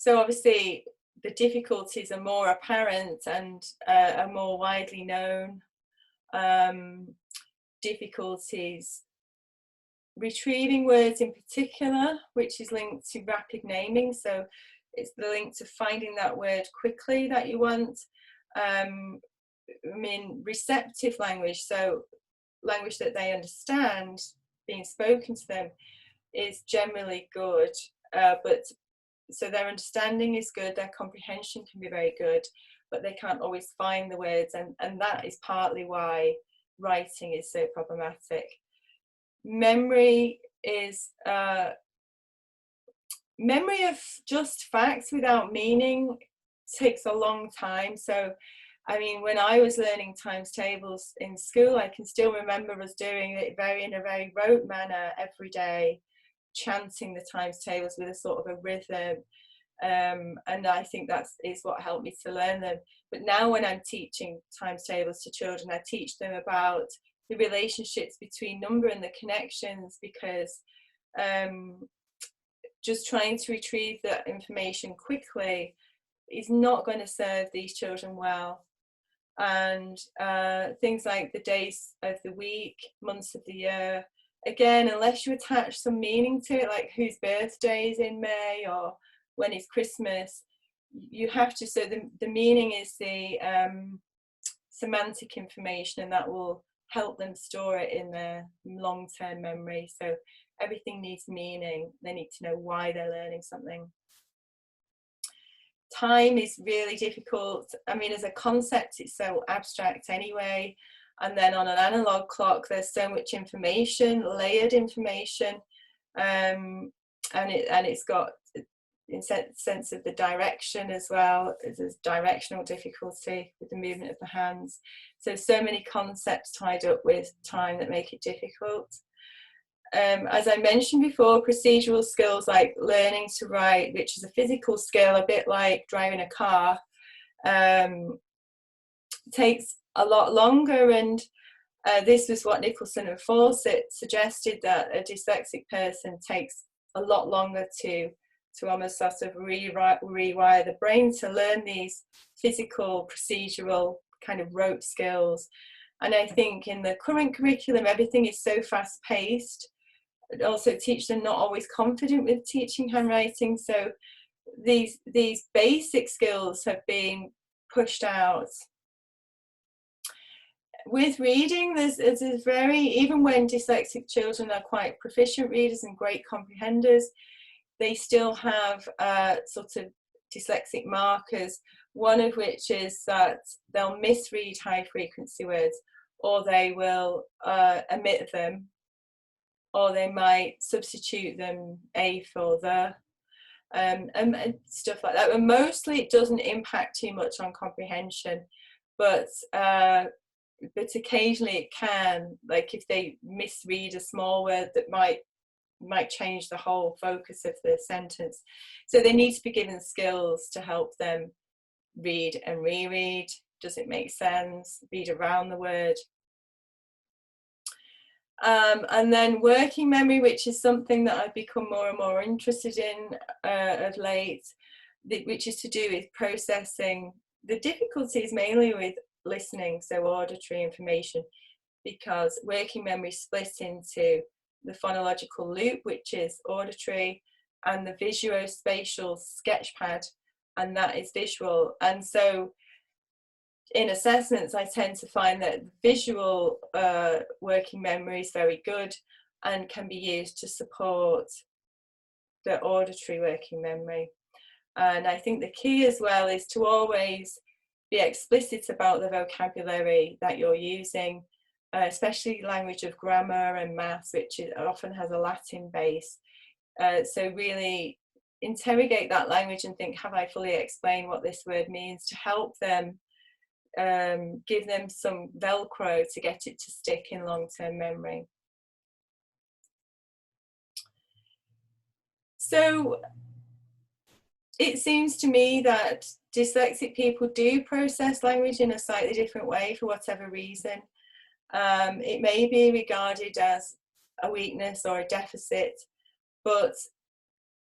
So obviously the difficulties are more apparent and are more widely known. Difficulties retrieving words in particular, which is linked to rapid naming. So it's the link to finding that word quickly that you want. I mean, receptive language, so language that they understand being spoken to them, is generally good, but so their understanding is good, their comprehension can be very good, but they can't always find the words, and that is partly why writing is so problematic. Memory is memory of just facts without meaning takes a long time. So I mean, when I was learning times tables in school, I can still remember us doing it in a very rote manner every day, chanting the times tables with a sort of a rhythm. And I think that is what helped me to learn them. But now when I'm teaching times tables to children, I teach them about the relationships between number and the connections, because just trying to retrieve that information quickly is not going to serve these children well. And things like the days of the week, months of the year, again, unless you attach some meaning to it, like whose birthday is in May or when is Christmas, you have to, so the meaning is the semantic information, and that will help them store it in their long-term memory. So everything needs meaning. They need to know why they're learning something. Time is really difficult. I mean, as a concept, it's so abstract anyway. And then on an analog clock, there's so much information, layered information, and it's got in sense of the direction as well. There's directional difficulty with the movement of the hands. So many concepts tied up with time that make it difficult. As I mentioned before, procedural skills like learning to write, which is a physical skill, a bit like driving a car, takes a lot longer. And this was what Nicholson and Fawcett suggested, that a dyslexic person takes a lot longer to almost sort of rewire the brain to learn these physical, procedural kind of rote skills. And I think in the current curriculum, everything is so fast-paced. It also teach them not always confident with teaching handwriting. So these basic skills have been pushed out. With reading, there's very, even when dyslexic children are quite proficient readers and great comprehenders, they still have sort of dyslexic markers, one of which is that they'll misread high frequency words, or they will omit them, or they might substitute them a for the, and stuff like that. And mostly it doesn't impact too much on comprehension, but occasionally it can, like if they misread a small word that might change the whole focus of the sentence. So they need to be given skills to help them read and reread. Does it make sense? Read around the word. And then working memory, which is something that I've become more and more interested in of late, which is to do with processing the difficulties mainly with listening, so auditory information, because working memory split into the phonological loop, which is auditory, and the visuospatial sketchpad, and that is visual. And so in assessments, I tend to find that visual working memory is very good and can be used to support the auditory working memory. And I think the key as well is to always be explicit about the vocabulary that you're using, especially language of grammar and maths, which often has a Latin base. So really interrogate that language and think, have I fully explained what this word means, to help them, give them some Velcro to get it to stick in long-term memory. So it seems to me that dyslexic people do process language in a slightly different way for whatever reason. It may be regarded as a weakness or a deficit, but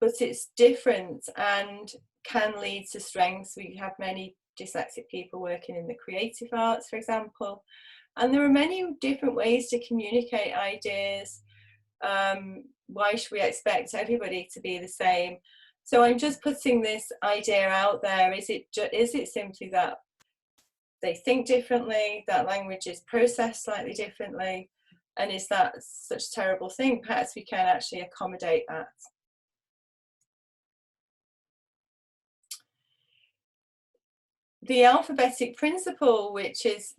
but it's different and can lead to strengths. We have many dyslexic people working in the creative arts, for example, and there are many different ways to communicate ideas. Why should we expect everybody to be the same? So I'm just putting this idea out there. Is it simply that they think differently, that language is processed slightly differently, and is that such a terrible thing? Perhaps we can actually accommodate that. The alphabetic principle, which is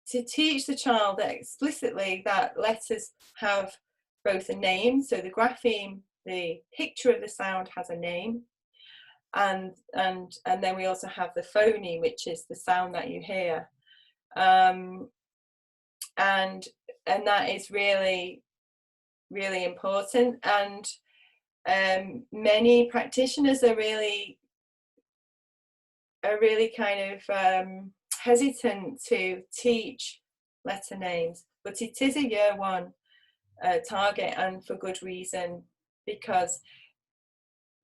to teach the child that explicitly that letters have both a name, so the grapheme, the picture of the sound, has a name, and then we also have the phoneme, which is the sound that you hear, and that is really, really important. And many practitioners are really kind of hesitant to teach letter names, but it is a year one target, and for good reason, because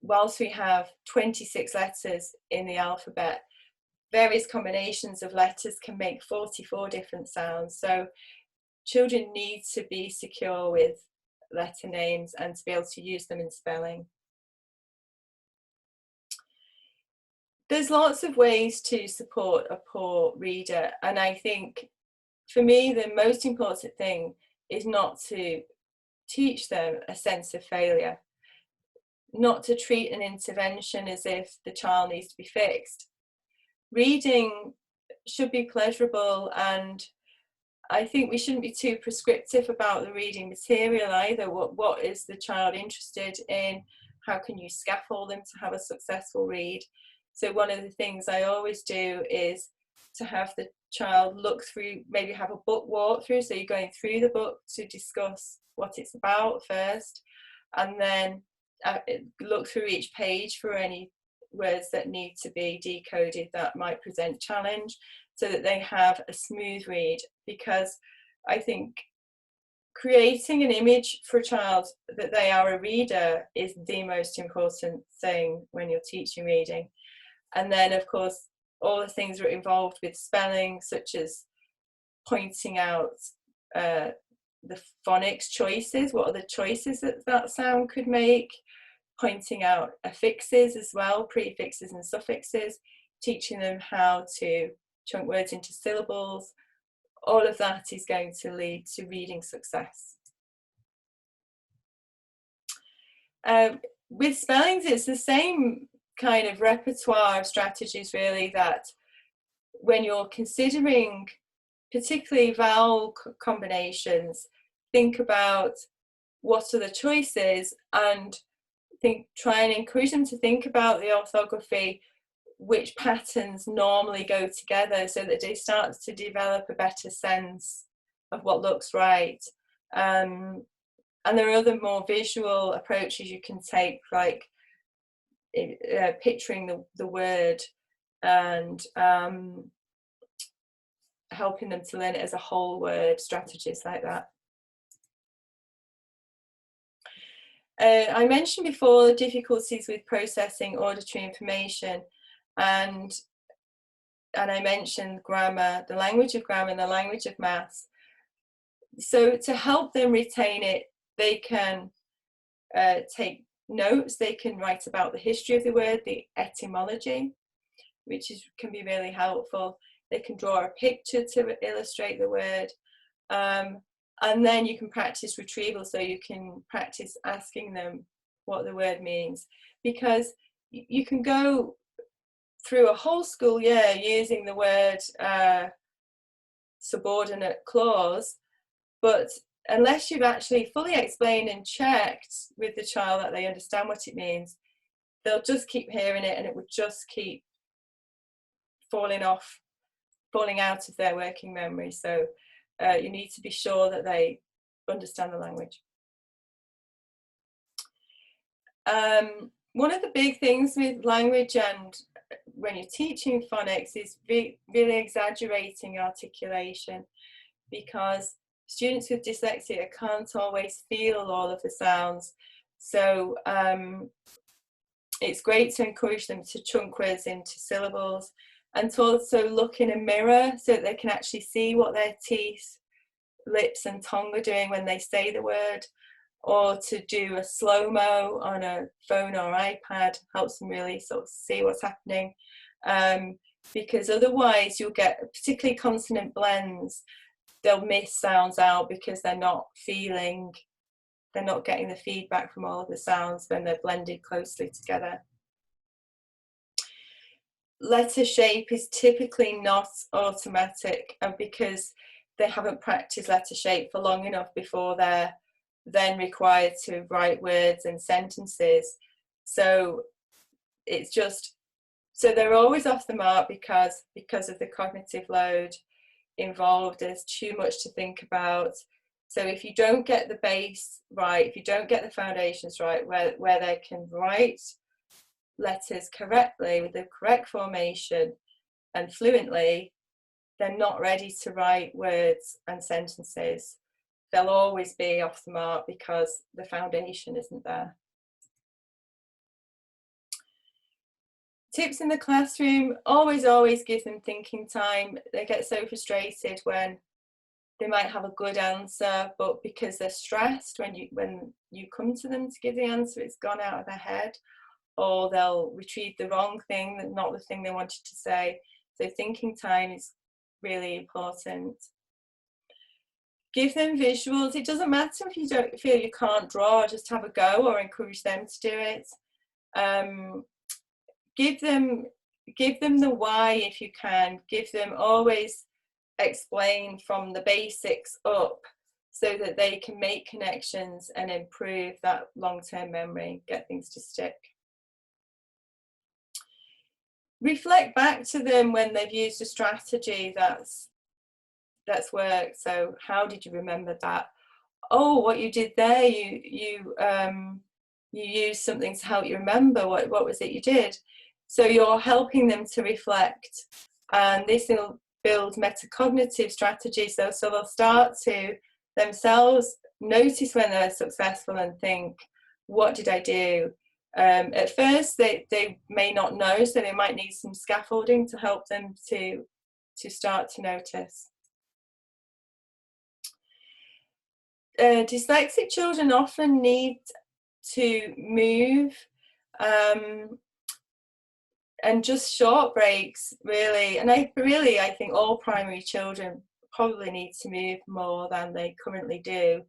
whilst we have 26 letters in the alphabet, various combinations of letters can make 44 different sounds. So children need to be secure with letter names and to be able to use them in spelling. There's lots of ways to support a poor reader, and I think for me the most important thing is not to teach them a sense of failure, not to treat an intervention as if the child needs to be fixed. Reading should be pleasurable, and I think we shouldn't be too prescriptive about the reading material either. What is the child interested in? How can you scaffold them to have a successful read? So one of the things I always do is to have the child look through, maybe have a book walkthrough, so you're going through the book to discuss what it's about first, and then look through each page for any words that need to be decoded that might present challenge, so that they have a smooth read. Because I think creating an image for a child that they are a reader is the most important thing when you're teaching reading. And then of course all the things that are involved with spelling, such as pointing out the phonics choices, what are the choices that that sound could make, pointing out affixes as well, prefixes and suffixes, teaching them how to chunk words into syllables. All of that is going to lead to reading success. With spellings, it's the same kind of repertoire of strategies really, that when you're considering particularly vowel combinations, think about what are the choices, and try and encourage them to think about the orthography, which patterns normally go together, so that they start to develop a better sense of what looks right. And there are other more visual approaches you can take, like picturing the word and helping them to learn it as a whole word, strategies like that. I mentioned before the difficulties with processing auditory information, and I mentioned grammar, the language of grammar and the language of maths. So to help them retain it, they can take notes, they can write about the history of the word, the etymology, which can be really helpful. They can draw a picture to illustrate the word. And then you can practice retrieval, so you can practice asking them what the word means. Because you can go through a whole school year using the word subordinate clause, but unless you've actually fully explained and checked with the child that they understand what it means, they'll just keep hearing it, and it would just keep falling out of their working memory. So you need to be sure that they understand the language. One of the big things with language and when you're teaching phonics is really exaggerating articulation, because students with dyslexia can't always feel all of the sounds. So it's great to encourage them to chunk words into syllables, and to also look in a mirror so that they can actually see what their teeth, lips and tongue are doing when they say the word, or to do a slow-mo on a phone or iPad helps them really sort of see what's happening, because otherwise you'll get, particularly consonant blends, they'll miss sounds out because they're not getting the feedback from all of the sounds when they're blended closely together. Letter shape is typically not automatic, and because they haven't practiced letter shape for long enough before they're then required to write words and sentences. So it's just, so they're always off the mark because of the cognitive load involved. There's too much to think about. So if you don't get the base right, if you don't get the foundations right, where they can write letters correctly with the correct formation and fluently, they're not ready to write words and sentences. They'll always be off the mark because the foundation isn't there. Tips in the classroom: always give them thinking time. They get so frustrated when they might have a good answer, but because they're stressed, when you come to them to give the answer, it's gone out of their head, or they'll retrieve the wrong thing, not the thing they wanted to say. So thinking time is really important. Give them visuals. It doesn't matter if you don't feel you can't draw, just have a go, or encourage them to do it. Give them the why if you can. Give them, always explain from the basics up so that they can make connections and improve that long-term memory, get things to stick. Reflect back to them when they've used a strategy that's worked. So how did you remember that? Oh, what you did there, you used something to help you remember. What was it you did? So you're helping them to reflect, and this will build metacognitive strategies. So they'll start to themselves notice when they're successful and think, what did I do? At first they may not know, so they might need some scaffolding to help them to start to notice. Dyslexic children often need to move, and just short breaks, really. And I think all primary children probably need to move more than they currently do.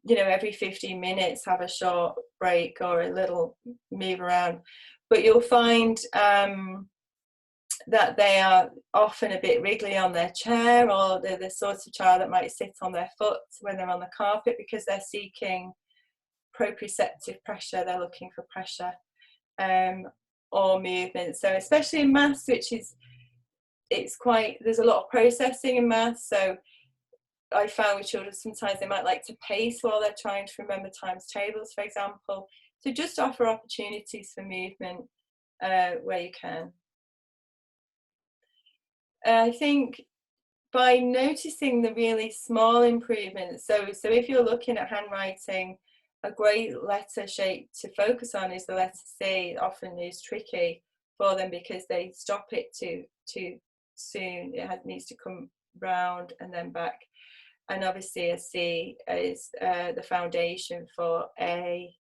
You know, every 15 minutes have a short break or a little move around. But you'll find that they are often a bit wriggly on their chair, or they're the sort of child that might sit on their foot when they're on the carpet because they're seeking proprioceptive pressure, they're looking for pressure, or movement. So especially in maths, which is, there's a lot of processing in maths, so I found with children sometimes they might like to pace while they're trying to remember times tables, for example. So just offer opportunities for movement where you can. I think by noticing the really small improvements, so if you're looking at handwriting, a great letter shape to focus on is the letter C. It often is tricky for them because they stop it too soon. It needs to come round and then back. And obviously a C is the foundation for A,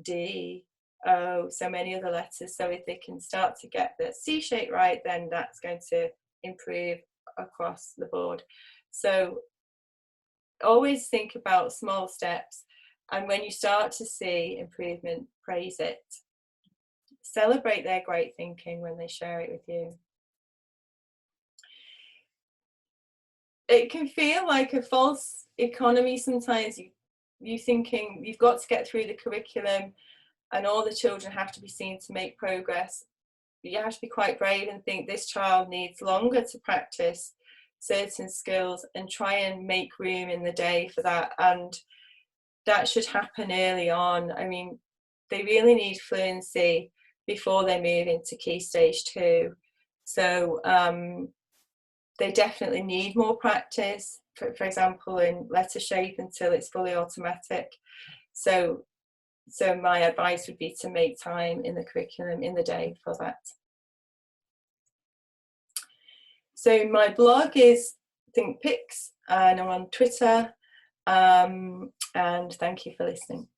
D, O, so many other letters. So if they can start to get the C shape right, then that's going to improve across the board. So always think about small steps, and when you start to see improvement, praise it. Celebrate their great thinking when they share it with you. It can feel like a false economy sometimes. You thinking you've got to get through the curriculum and all the children have to be seen to make progress. But you have to be quite brave and think this child needs longer to practice certain skills and try and make room in the day for that. And that should happen early on. I mean, they really need fluency before they move into Key Stage 2. So they definitely need more practice, for example, in letter shape until it's fully automatic. So So my advice would be to make time in the curriculum in the day for that. So my blog is ThinkPix, and I'm on Twitter, and thank you for listening.